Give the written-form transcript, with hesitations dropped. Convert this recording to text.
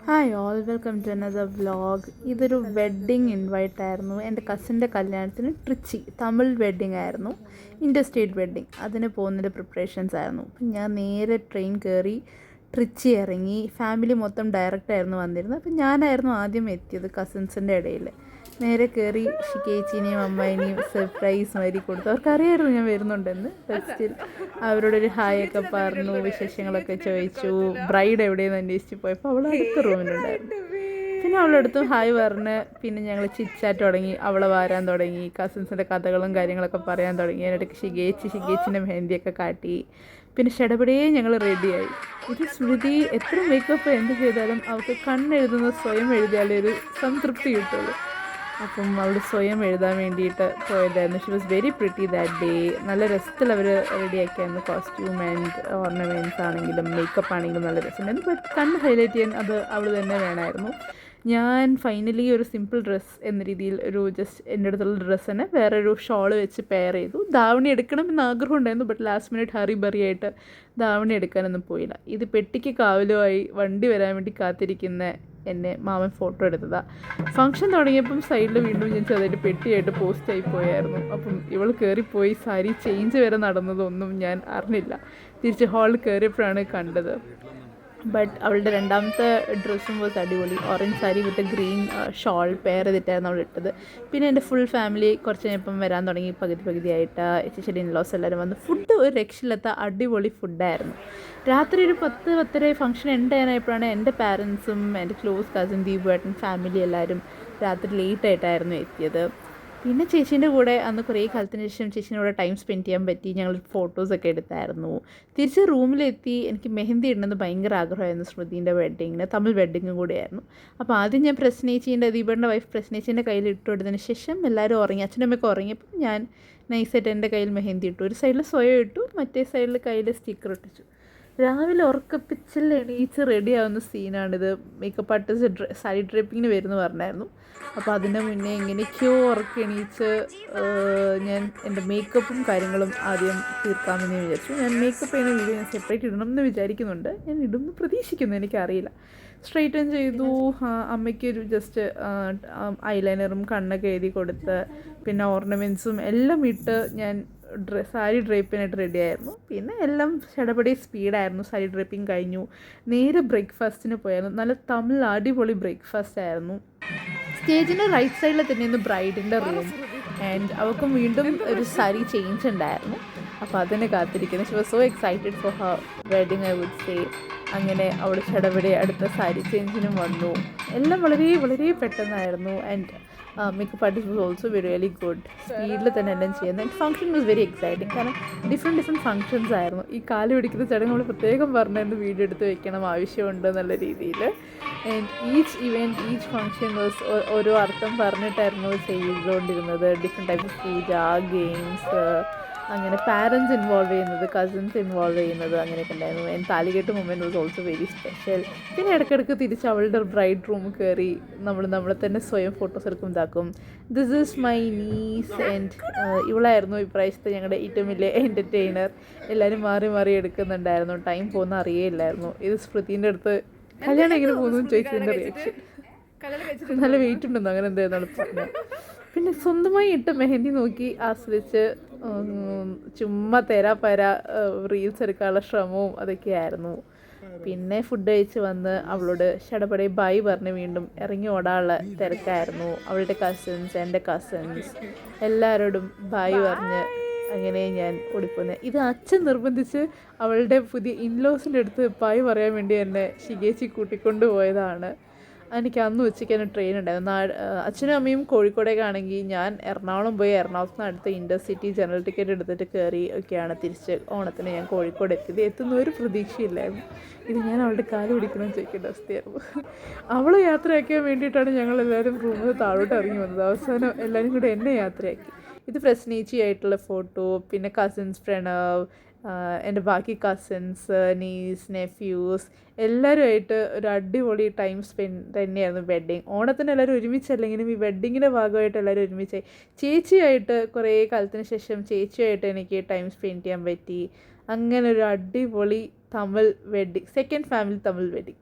Hi all, welcome to another vlog. ഇതൊരു wedding invite ആയിരുന്നു. എൻ്റെ കസിൻ്റെ കല്യാണത്തിന് ട്രിച്ചി തമിഴ് വെഡ്ഡിങ് ആയിരുന്നു, ഇൻ്റർ സ്റ്റേറ്റ് വെഡ്ഡിങ്. അതിന് പോകുന്നതിൻ്റെ പ്രിപ്പറേഷൻസ് ആയിരുന്നു. അപ്പം ഞാൻ നേരെ ട്രെയിൻ കയറി ട്രിച്ചി ഇറങ്ങി. ഫാമിലി മൊത്തം ഡയറക്റ്റായിരുന്നു വന്നിരുന്നത്. അപ്പം ഞാനായിരുന്നു ആദ്യം എത്തിയത് കസിൻസിൻ്റെ ഇടയിൽ. നേരെ കയറി ഷിക്കേച്ചിനെയും അമ്മായിനെയും സർപ്രൈസ് മാതിരി കൊടുത്തു. അവർക്കറിയായിരുന്നു ഞാൻ വരുന്നുണ്ടെന്ന്. ഫസ്റ്റിൽ അവരോടൊരു ഹായ് ഒക്കെ പറഞ്ഞു, വിശേഷങ്ങളൊക്കെ ചോദിച്ചു. ബ്രൈഡ് എവിടെയെന്ന് അന്വേഷിച്ച് പോയപ്പോൾ അവൾ അടുത്ത റൂമിലുണ്ടായിരുന്നു. പിന്നെ അവളെടുത്തും ഹായ് പറഞ്ഞ് പിന്നെ ഞങ്ങൾ ചിറ്റാറ്റ് തുടങ്ങി. അവളെ വാരാൻ തുടങ്ങി, കസിൻസിൻ്റെ കഥകളും കാര്യങ്ങളൊക്കെ പറയാൻ തുടങ്ങി. അതിനിടയ്ക്ക് ഷിഗേച്ചിൻ്റെ മെഹന്തിയൊക്കെ കാട്ടി. പിന്നെ ഷടപടിയേ ഞങ്ങൾ റെഡിയായി. ഇത് സ്മൃതി എത്ര മേക്കപ്പ് എന്ത് ചെയ്താലും അവൾക്ക് കണ്ണെഴുതുന്ന സ്വയം എഴുതിയാലേ ഒരു സംതൃപ്തി കിട്ടുള്ളൂ. അപ്പം അവൾ സ്വയം എഴുതാൻ വേണ്ടിയിട്ട് പോയതായിരുന്നു. She was very pretty that day. നല്ല രസത്തിൽ അവർ റെഡിയാക്കിയായിരുന്നു. കോസ്റ്റ്യൂം ആൻഡ് ഓർണമെൻറ്റ്സ് ആണെങ്കിലും മേക്കപ്പ് ആണെങ്കിലും നല്ല രസമുണ്ടായിരുന്നു. ബട്ട് കണ്ണ് ഹൈലൈറ്റ് ചെയ്യാൻ അത് അവൾ തന്നെ വേണമായിരുന്നു. ഞാൻ ഫൈനലി ഒരു സിമ്പിൾ ഡ്രസ്സ് എന്ന രീതിയിൽ ഒരു ജസ്റ്റ് എൻ്റെ അടുത്തുള്ള ഡ്രസ്സ് തന്നെ വേറൊരു ഷോൾ വെച്ച് പെയർ ചെയ്തു. ധാവണി എടുക്കണമെന്ന് ആഗ്രഹം ഉണ്ടായിരുന്നു. ബട്ട് ലാസ്റ്റ് മിനിറ്റ് ഹറി ബറിയായിട്ട് ധാവണി എടുക്കാനൊന്നും പോയില്ല. ഇത് പെട്ടിക്ക് കാവലുമായി വണ്ടി വരാൻ വേണ്ടി കാത്തിരിക്കുന്ന എന്നെ മാമൻ ഫോട്ടോ എടുത്തതാണ്. ഫംഗ്ഷൻ തുടങ്ങിയപ്പം സൈഡിൽ വീണ്ടും ഞാൻ ചെറുതായിട്ട് പെട്ടിയായിട്ട് പോസ്റ്റായി പോയായിരുന്നു. അപ്പം ഇവൾ കയറിപ്പോയി സാരി ചേഞ്ച് വരെ നടന്നതൊന്നും ഞാൻ അറിഞ്ഞില്ല. തിരിച്ച് ഹാളിൽ കയറിയപ്പോഴാണ് കണ്ടത്. ബട്ട് അവളുടെ രണ്ടാമത്തെ ഡ്രസ്സും വാസ് അടിപൊളി. Orange sari with green shawl pair ചെയ്തിട്ടായിരുന്നു അവൾ ഇട്ടത്. പിന്നെ എൻ്റെ ഫുൾ ഫാമിലി കുറച്ച് കഴിഞ്ഞപ്പം വരാൻ തുടങ്ങി. പകുതിയായിട്ട് ചേച്ചിയുടെ ഇൻലോസ് എല്ലാവരും വന്നു. ഫുഡ് ഒരു രക്ഷയില്ലാത്ത അടിപൊളി ഫുഡായിരുന്നു. രാത്രി ഒരു 10-10:30 ഫംഗ്ഷൻ എൻഡ് ചെയ്യാനായപ്പോഴാണ് എൻ്റെ പാരൻസും എൻ്റെ ക്ലോസ് കസിൻ ദീപുവേട്ടൻ ഫാമിലി എല്ലാവരും രാത്രി ലേറ്റായിട്ടായിരുന്നു എത്തിയത്. പിന്നെ ചേച്ചീൻ്റെ കൂടെ അന്ന് കുറേ കാലത്തിന് ശേഷം ചേച്ചീൻ്റെ കൂടെ ടൈം സ്പെൻഡ് ചെയ്യാൻ പറ്റി. ഞങ്ങൾ ഫോട്ടോസൊക്കെ എടുത്തായിരുന്നു. തിരിച്ച് റൂമിലെത്തി. എനിക്ക് മെഹന്തി ഇടണമെന്ന് ഭയങ്കര ആഗ്രഹമായിരുന്നു സ്മൃതിൻ്റെ വെഡ്ഡിങ്ങിന്. തമിഴ് വെഡ്ഡിങ്ങും കൂടിയായിരുന്നു. അപ്പോൾ ആദ്യം ഞാൻ പ്രശ്നേച്ചീൻ്റെ ദീപയുടെ വൈഫ് പ്രശ്നേച്ചീൻ്റെ കയ്യിൽ ഇട്ട് കൊടുത്തതിന് ശേഷം എല്ലാവരും ഉറങ്ങി. അച്ഛനും അമ്മയൊക്കെ ഉറങ്ങിയപ്പോൾ ഞാൻ നൈസായിട്ട് എൻ്റെ കയ്യിൽ മെഹന്തി ഇട്ടു. ഒരു സൈഡിൽ സ്വയം ഇട്ടു, മറ്റേ സൈഡിൽ കയ്യിൽ സ്റ്റിക്കർ ഒട്ടിച്ചു. രാവിലെ ഉറക്കപ്പിച്ചിൽ എണീച്ച് റെഡി ആവുന്ന സീനാണിത്. മേക്കപ്പ് ആർട്ടിസ്റ്റ് സാരി ഡ്രൈപ്പിങ്ങിന് വരുമെന്ന് പറഞ്ഞായിരുന്നു. അപ്പോൾ അതിന് മുന്നേ എങ്ങനെയൊക്കെയോ എണീച്ച് ഞാൻ എൻ്റെ മേക്കപ്പും കാര്യങ്ങളും ആദ്യം തീർക്കാമെന്ന് വിചാരിച്ചു. ഞാൻ മേക്കപ്പ് ചെയ്യുന്ന വീഡിയോ ഞാൻ സെപ്പറേറ്റ് ഇടണം എന്ന് വിചാരിക്കുന്നുണ്ട്. ഞാൻ ഇടുമെന്ന് പ്രതീക്ഷിക്കുന്നു, എനിക്കറിയില്ല. സ്ട്രെയിറ്റൻ ചെയ്തു. അമ്മയ്ക്കൊരു ജസ്റ്റ് ഐലൈനറും കണ്ണൊക്കെ എഴുതി കൊടുത്ത് പിന്നെ ഓർണമെൻറ്റ്സും എല്ലാം ഇട്ട് ഞാൻ സാരി ഡ്രൈപ്പിനായിട്ട് റെഡിയായിരുന്നു. പിന്നെ എല്ലാം ചടപടി സ്പീഡായിരുന്നു. സാരി ഡ്രൈപ്പിംഗ് കഴിഞ്ഞു. നേരെ ബ്രേക്ക്ഫാസ്റ്റിന് പോയായിരുന്നു. നല്ല തമിഴ് അടിപൊളി ബ്രേക്ക്ഫാസ്റ്റ് ആയിരുന്നു. സ്റ്റേജിൻ്റെ റൈറ്റ് സൈഡിൽ തന്നെയായിരുന്നു ബ്രൈഡിൻ്റെ റൂം. ആൻഡ് അവൾക്കും വീണ്ടും ഒരു സാരി ചേഞ്ച് ഉണ്ടായിരുന്നു. അപ്പോൾ അതിനെ കാത്തിരിക്കുന്നു. She was so excited for her wedding, I would say. അങ്ങനെ അവൾ ചടപടി അടുത്ത സാരി ചേഞ്ചിനും വന്നു. എല്ലാം വളരെ വളരെ പെട്ടെന്നായിരുന്നു. And makeup artist was also really good. സ്പീഡിൽ തന്നെ എല്ലാം ചെയ്യുന്നത്. And function was very exciting. കാരണം ഡിഫറെൻറ്റ് ഫംഗ്ഷൻസ് ആയിരുന്നു. ഈ കാല് പിടിക്കുന്ന ചടങ്ങ് നമ്മൾ പ്രത്യേകം പറഞ്ഞിരുന്നു വീഡിയോ എടുത്ത് വെക്കണം, ആവശ്യമുണ്ട് എന്നുള്ള രീതിയിൽ. ആൻഡ് ഈച്ച് ഫംഗ്ഷൻ വാസ് ഓരോ അർത്ഥം പറഞ്ഞിട്ടായിരുന്നു ചെയ്തുകൊണ്ടിരുന്നത്. Different type of puja, games, അങ്ങനെ പാരൻസ് ഇൻവോൾവ് ചെയ്യുന്നത്, കസിൻസ് ഇൻവോൾവ് ചെയ്യുന്നത്, അങ്ങനെയൊക്കെ ഉണ്ടായിരുന്നു. And thalikettu moment was also very special. പിന്നെ ഇടയ്ക്കിടയ്ക്ക് തിരിച്ച് അവളുടെ ബ്രൈഡ് റൂം കയറി നമ്മളെ തന്നെ സ്വയം ഫോട്ടോസ് എടുക്കും ഇതാക്കും. This is my niece. And ഇവളായിരുന്നു ഇപ്രാവശ്യത്തെ ഞങ്ങളുടെ ഏറ്റവും വലിയ എൻ്റർടൈനർ. എല്ലാവരും മാറി മാറി എടുക്കുന്നുണ്ടായിരുന്നു. ടൈം പോകുന്ന അറിയേയില്ലായിരുന്നു. ഇത് സ്മൃതിൻ്റെ അടുത്ത് കല്യാണം എങ്ങനെ പോകുന്നു ചോദിച്ചതിൻ്റെ റിയാക്ഷൻ. നല്ല വെയിറ്റ് ഉണ്ടെന്നോ അങ്ങനെ എന്തായിരുന്നു പറഞ്ഞത്. പിന്നെ സ്വന്തമായി ഇട്ട് മെഹന്തി നോക്കി ആസ്വദിച്ച് ചുമ്മാ തേരാപ്പാര റീൽസ് എടുക്കാനുള്ള ശ്രമവും അതൊക്കെയായിരുന്നു. പിന്നെ ഫുഡ് കഴിച്ച് വന്ന് അവളോട് ഷടപടെ ബൈ പറഞ്ഞ് വീണ്ടും ഇറങ്ങി ഓടാനുള്ള തിരക്കായിരുന്നു. അവളുടെ കസിൻസ്, എൻ്റെ കസിൻസ് എല്ലാവരോടും ബൈ പറഞ്ഞ് അങ്ങനെ ഞാൻ ഓടിപ്പോന്നെ. ഇത് അച്ഛൻ നിർബന്ധിച്ച് അവളുടെ പുതിയ ഇൻലോസിൻ്റെ അടുത്ത് ബൈ പറയാൻ വേണ്ടി എന്നെ ഷിഗേച്ചി കൂട്ടിക്കൊണ്ട് പോയതാണ്. എനിക്ക് അന്ന് ഉച്ചയ്ക്ക് തന്നെ ട്രെയിൻ ഉണ്ടായിരുന്നു. അച്ഛനും അമ്മയും കോഴിക്കോടേക്ക് ആണെങ്കിൽ ഞാൻ എറണാകുളം പോയി എറണാകുളത്ത് നിന്ന് അടുത്ത ഇൻ്റർസിറ്റി ജനറൽ ടിക്കറ്റ് എടുത്തിട്ട് കയറി ഒക്കെയാണ് തിരിച്ച് ഓണത്തിന് ഞാൻ കോഴിക്കോട് എത്തിയത്. എത്തുന്ന ഒരു പ്രതീക്ഷയില്ലായിരുന്നു. ഇത് ഞാൻ അവളുടെ കാല് പിടിക്കണമെന്ന് ചോദിക്കേണ്ട അവസ്ഥയായിരുന്നു. അവളെ യാത്രയാക്കാൻ വേണ്ടിയിട്ടാണ് ഞങ്ങളെല്ലാവരും റൂമിൽ നിന്ന് താഴോട്ട് ഇറങ്ങി വന്നത്. അവസാനം എല്ലാവരും കൂടെ എന്നെ യാത്രയാക്കി. ഇത് പ്രശ്നേച്ചി ആയിട്ടുള്ള ഫോട്ടോ. പിന്നെ കസിൻസ് പ്രണവ്, എൻ്റെ ബാക്കി കസിൻസ്, നീസ്, നെഫ്യൂസ് എല്ലാവരുമായിട്ട് ഒരു അടിപൊളി ടൈം സ്പെൻഡ് തന്നെയായിരുന്നു വെഡ്ഡിങ്. ഓണത്തിന് എല്ലാവരും ഒരുമിച്ചല്ലെങ്കിലും ഈ വെഡ്ഡിങ്ങിൻ്റെ ഭാഗമായിട്ട് എല്ലാവരും ഒരുമിച്ചായി. ചേച്ചിയായിട്ട് കുറേ കാലത്തിന് ശേഷം ചേച്ചിയായിട്ട് എനിക്ക് ടൈം സ്പെൻഡ് ചെയ്യാൻ പറ്റി. അങ്ങനെ ഒരു അടിപൊളി Tamil wedding, second family Tamil wedding.